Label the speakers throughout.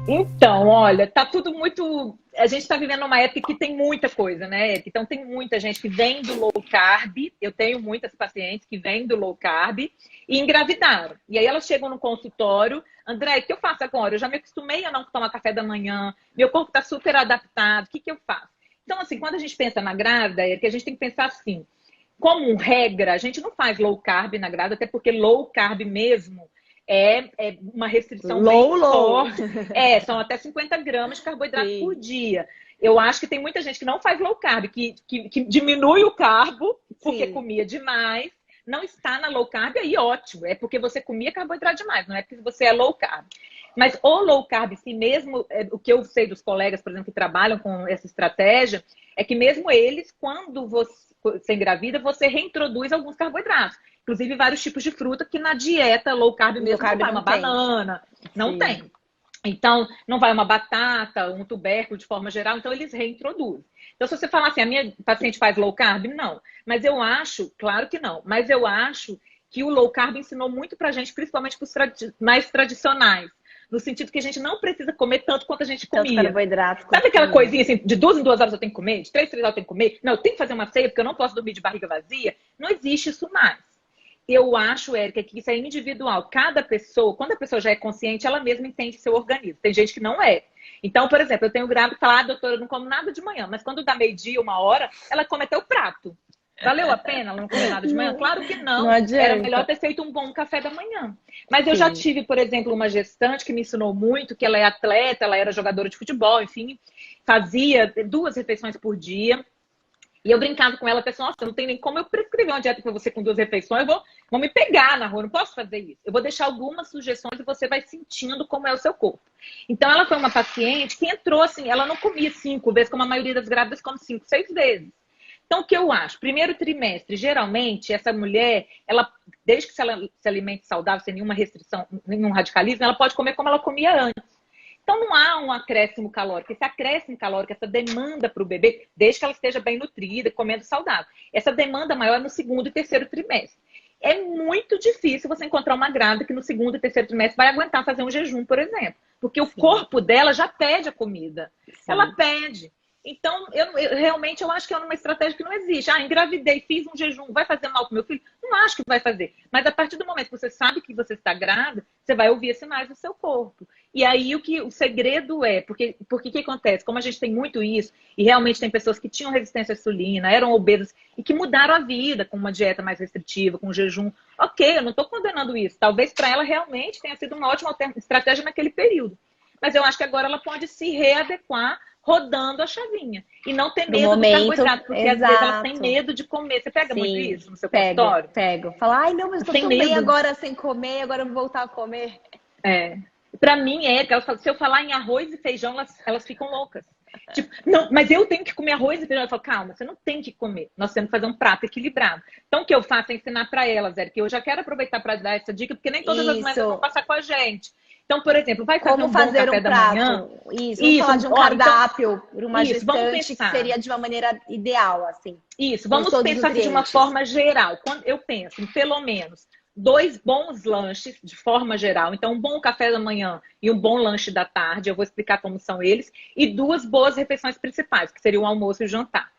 Speaker 1: Então, olha, tá tudo muito. A gente está vivendo uma época que tem muita coisa, né? Então, tem muita gente que vem do low carb. Eu tenho muitas pacientes que vêm do low carb e engravidaram. E aí elas chegam no consultório. André, o que eu faço agora? Eu já me acostumei a não tomar café da manhã, meu corpo está super adaptado. O que eu faço? Então, assim, quando a gente pensa na grávida, é que a gente tem que pensar assim. Como regra, a gente não faz low carb na grávida, até porque low carb mesmo é uma restrição bem
Speaker 2: Low, low.
Speaker 1: forte. São até 50 gramas de carboidrato por
Speaker 2: Sim,
Speaker 1: dia. Eu acho que tem muita gente que não faz low carb, que diminui o carbo porque
Speaker 2: sim.
Speaker 1: comia demais, não está na low carb, aí ótimo. É porque você comia carboidrato demais, não é porque você é low carb. Mas o low carb, si mesmo, o que eu sei dos colegas, por exemplo, que trabalham com essa estratégia, é que mesmo eles, quando você engravida, você reintroduz alguns carboidratos. Inclusive vários tipos de fruta que na dieta low carb
Speaker 2: Low
Speaker 1: mesmo não
Speaker 2: carb
Speaker 1: vai.
Speaker 2: não
Speaker 1: Uma
Speaker 2: tem.
Speaker 1: banana, não
Speaker 2: Sim.
Speaker 1: tem. Então, não vai uma batata, um tubérculo de forma geral, então eles reintroduzem. Então, se você falar assim, a minha paciente faz low carb, não. Mas eu acho, claro que não, mas eu acho que o low carb ensinou muito pra gente, principalmente para os mais tradicionais. No sentido que a gente não precisa comer tanto quanto a gente
Speaker 2: Tanto
Speaker 1: comia.
Speaker 2: carboidrato
Speaker 1: Sabe
Speaker 2: quanto
Speaker 1: aquela
Speaker 2: comia.
Speaker 1: coisinha assim, de 2 em 2 horas eu tenho que comer, de 3 em 3 horas eu tenho que comer? Não, eu tenho que fazer uma ceia porque eu não posso dormir de barriga vazia. Não existe isso mais. Eu acho, Érica, que isso é individual. Cada pessoa, quando a pessoa já é consciente, ela mesma entende seu organismo. Tem gente que não é. Então, por exemplo, eu tenho grávida que fala, doutora, eu não como nada de manhã, mas quando dá meio-dia, 1 hora, ela come até o prato. Valeu a pena ela não comer nada de manhã?
Speaker 2: Não,
Speaker 1: Claro que
Speaker 2: não
Speaker 1: não. Era melhor
Speaker 2: adianta.
Speaker 1: ter feito um bom café da manhã. Mas eu já
Speaker 2: Sim.
Speaker 1: tive, por exemplo, uma gestante que me ensinou muito, que ela é atleta, ela era jogadora de futebol, enfim, fazia 2 refeições por dia. E eu brincava com ela, até assim, nossa, não tem nem como eu prescrever uma dieta para você com 2 refeições, vou me pegar na rua, eu não posso fazer isso. Eu vou deixar algumas sugestões e você vai sentindo como é o seu corpo. Então, ela foi uma paciente que entrou assim, ela não comia 5 vezes, como a maioria das grávidas come 5, 6 vezes. Então, o que eu acho? Primeiro trimestre, geralmente, essa mulher, ela, desde que ela se alimente saudável, sem nenhuma restrição, nenhum radicalismo, ela pode comer como ela comia antes. Então não há um acréscimo calórico. Esse acréscimo calórico, essa demanda para o bebê, desde que ela esteja bem nutrida, comendo saudável. Essa demanda maior é no segundo e terceiro trimestre. É muito difícil você encontrar uma grávida que no segundo e terceiro trimestre vai aguentar fazer um jejum, por exemplo. Porque o
Speaker 2: Sim,
Speaker 1: corpo dela já pede a comida. Ela
Speaker 2: sim.
Speaker 1: pede. Então, realmente eu acho que é uma estratégia que não existe. Ah, engravidei, fiz um jejum, vai fazer mal para meu filho? Não acho que vai fazer. Mas a partir do momento que você sabe que você está grávida, você vai ouvir sinais do seu corpo. E aí o segredo é, porque que acontece? Como a gente tem muito isso, e realmente tem pessoas que tinham resistência à insulina, eram obesas, e que mudaram a vida com uma dieta mais restritiva, com jejum. Ok, eu não estou condenando isso. Talvez para ela realmente tenha sido uma ótima estratégia naquele período. Mas eu acho que agora ela pode se readequar rodando a chavinha. E não ter
Speaker 2: Pro
Speaker 1: medo do
Speaker 2: momento,
Speaker 1: carboidrato, porque às vezes ela tem
Speaker 2: exato.
Speaker 1: medo de comer. Você pega muito
Speaker 2: Sim,
Speaker 1: isso no seu
Speaker 2: pego,
Speaker 1: consultório?
Speaker 2: pego. Falar, ai, não, mas eu tô
Speaker 1: Tem
Speaker 2: tão bem
Speaker 1: medo?
Speaker 2: agora sem comer, agora eu vou voltar a comer.
Speaker 1: É. Para mim é, que elas falam, se eu falar em arroz e feijão, elas ficam loucas. Tipo, não, mas eu tenho que comer arroz e feijão. Eu falo, calma, você não tem que comer. Nós temos que fazer um prato equilibrado. Então, o que eu faço é ensinar para elas, que eu já quero aproveitar para dar essa dica, porque nem todas as mães vão
Speaker 2: Isso.
Speaker 1: passar com a gente. Então, por exemplo, vai fazer
Speaker 2: Como
Speaker 1: um bom
Speaker 2: fazer um
Speaker 1: café da manhã?
Speaker 2: prato? Isso. Vamos falar
Speaker 1: Isso,
Speaker 2: de um
Speaker 1: olha, então,
Speaker 2: cardápio para uma
Speaker 1: isso, vamos
Speaker 2: gestante que
Speaker 1: pensar.
Speaker 2: seria de uma maneira ideal, assim,
Speaker 1: Isso,
Speaker 2: com
Speaker 1: vamos
Speaker 2: todos os
Speaker 1: pensar assim, de uma
Speaker 2: nutrientes.
Speaker 1: forma geral. Quando eu penso em pelo menos 2 bons lanches de forma geral, então um bom café da manhã e um bom lanche da tarde, eu vou explicar como são eles, e 2 boas refeições principais, que seria o almoço e o jantar.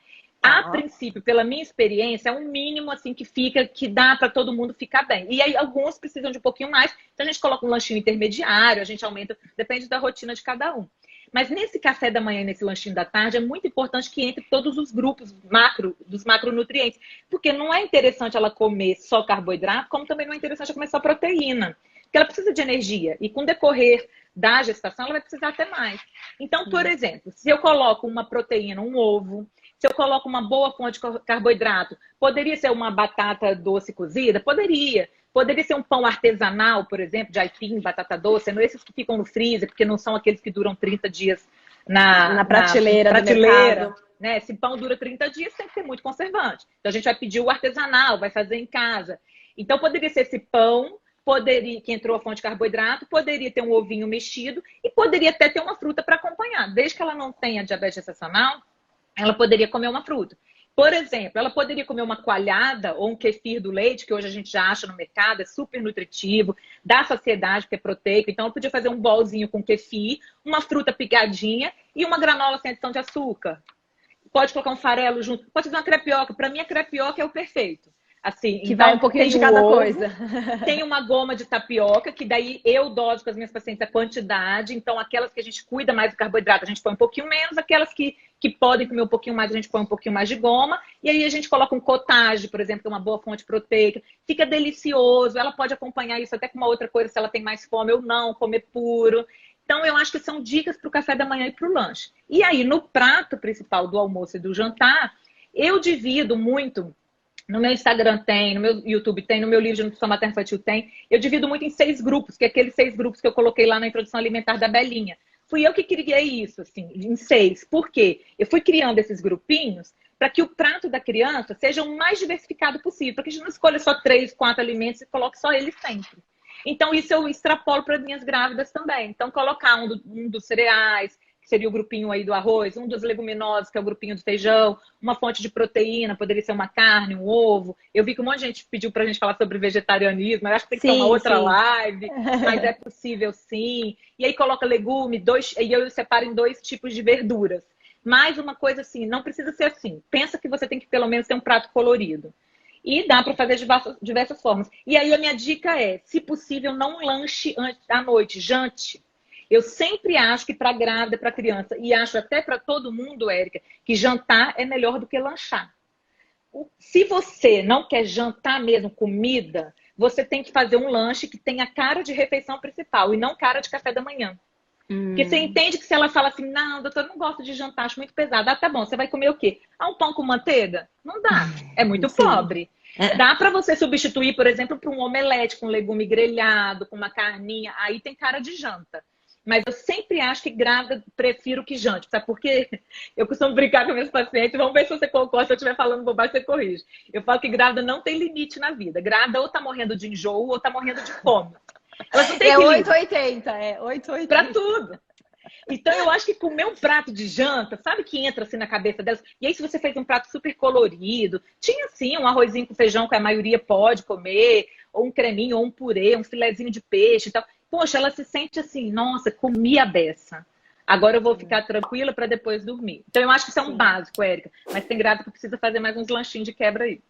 Speaker 1: A
Speaker 2: Tá.
Speaker 1: princípio, pela minha experiência, é um mínimo assim que dá para todo mundo ficar bem. E aí alguns precisam de um pouquinho mais, então a gente coloca um lanchinho intermediário, a gente aumenta, depende da rotina de cada um. Mas nesse café da manhã e nesse lanchinho da tarde é muito importante que entre todos os grupos dos macronutrientes, porque não é interessante ela comer só carboidrato, como também não é interessante ela comer só proteína, porque ela precisa de energia e com o decorrer da gestação ela vai precisar até mais. Então, por
Speaker 2: Sim.
Speaker 1: exemplo, se eu coloco uma proteína, um ovo, se eu coloco uma boa fonte de carboidrato, poderia ser uma batata doce cozida? Poderia. Poderia ser um pão artesanal, por exemplo, de aipim, batata doce, não esses que ficam no freezer, porque não são aqueles que duram 30 dias
Speaker 2: Na
Speaker 1: na
Speaker 2: prateleira do
Speaker 1: prateleira.
Speaker 2: mercado.
Speaker 1: Né? Se pão dura 30 dias, tem que ter muito conservante. Então a gente vai pedir o artesanal, vai fazer em casa. Então poderia ser esse pão, poderia que entrou a fonte de carboidrato, poderia ter um ovinho mexido e poderia até ter uma fruta para acompanhar. Desde que ela não tenha diabetes gestacional, ela poderia comer uma fruta. Por exemplo, ela poderia comer uma coalhada ou um kefir do leite, que hoje a gente já acha no mercado, é super nutritivo, dá saciedade, porque é proteico. Então, ela podia fazer um bolzinho com kefir, uma fruta picadinha e uma granola sem adição de açúcar. Pode colocar um farelo junto, pode fazer uma crepioca. Para mim, a crepioca é o perfeito. Assim,
Speaker 2: Que
Speaker 1: então,
Speaker 2: vai um pouquinho de
Speaker 1: tem o
Speaker 2: cada
Speaker 1: ovo,
Speaker 2: coisa.
Speaker 1: tem uma goma de tapioca, que daí eu doso com as minhas pacientes a quantidade. Então, aquelas que a gente cuida mais do carboidrato, a gente põe um pouquinho menos. Aquelas que podem comer um pouquinho mais, a gente põe um pouquinho mais de goma. E aí a gente coloca um cottage, por exemplo, que é uma boa fonte proteica. Fica delicioso. Ela pode acompanhar isso até com uma outra coisa, se ela tem mais fome ou não, comer puro. Então, eu acho que são dicas para o café da manhã e para o lanche. E aí, no prato principal do almoço e do jantar, eu divido muito. No meu Instagram tem, no meu YouTube tem, no meu livro de nutrição materna infantil tem. Eu divido muito em 6 grupos, que é aqueles 6 grupos que eu coloquei lá na introdução alimentar da Belinha. Fui eu que criei isso, assim, em 6. Por quê? Eu fui criando esses grupinhos para que o prato da criança seja o mais diversificado possível, para que a gente não escolha só 3, 4 alimentos e coloque só eles sempre. Então, isso eu extrapolo para as minhas grávidas também. Então, colocar um dos cereais, que seria o grupinho aí do arroz, um dos leguminosas, que é o grupinho do feijão, uma fonte de proteína, poderia ser uma carne, um ovo. Eu vi que um monte de gente pediu pra gente falar sobre vegetarianismo, eu acho que tem que ser uma outra live, mas é possível sim. E aí coloca legume, e eu separo em 2 tipos de verduras. Mais uma coisa assim, não precisa ser assim. Pensa que você tem que pelo menos ter um prato colorido. E dá para fazer de diversas formas. E aí a minha dica é, se possível, não lanche à noite, jante. Eu sempre acho que para grávida, para criança, e acho até para todo mundo, Érica, que jantar é melhor do que lanchar. Se você não quer jantar mesmo comida, você tem que fazer um lanche que tenha cara de refeição principal e não cara de café da manhã. Porque você entende que se ela fala assim, não, doutor, não gosto de jantar, acho muito pesado. Ah, tá bom, você vai comer o quê? Ah, um pão com manteiga? Não dá, é muito pobre. Dá para você substituir, por exemplo, por um omelete com legume grelhado, com uma carninha, aí tem cara de janta. Mas eu sempre acho que grávida prefiro que jante, sabe por quê? Eu costumo brincar com meus pacientes, vamos ver se você concorda, se eu estiver falando bobagem, você corrige. Eu falo que grávida não tem limite na vida. Grávida ou tá morrendo de enjoo ou tá morrendo de fome. Elas não têm
Speaker 2: É
Speaker 1: equilíbrio.
Speaker 2: 880, é 880.
Speaker 1: Pra tudo. Então, eu acho que comer um prato de janta, sabe que entra assim na cabeça delas? E aí, se você fez um prato super colorido, tinha sim um arrozinho com feijão que a maioria pode comer, ou um creminho, ou um purê, um filezinho de peixe e tal. Poxa, ela se sente assim, nossa, comi a beça. Agora eu vou ficar tranquila para depois dormir. Então, eu acho que isso é um básico, Érica. Mas tem grávida que precisa fazer mais uns lanchinhos de quebra aí.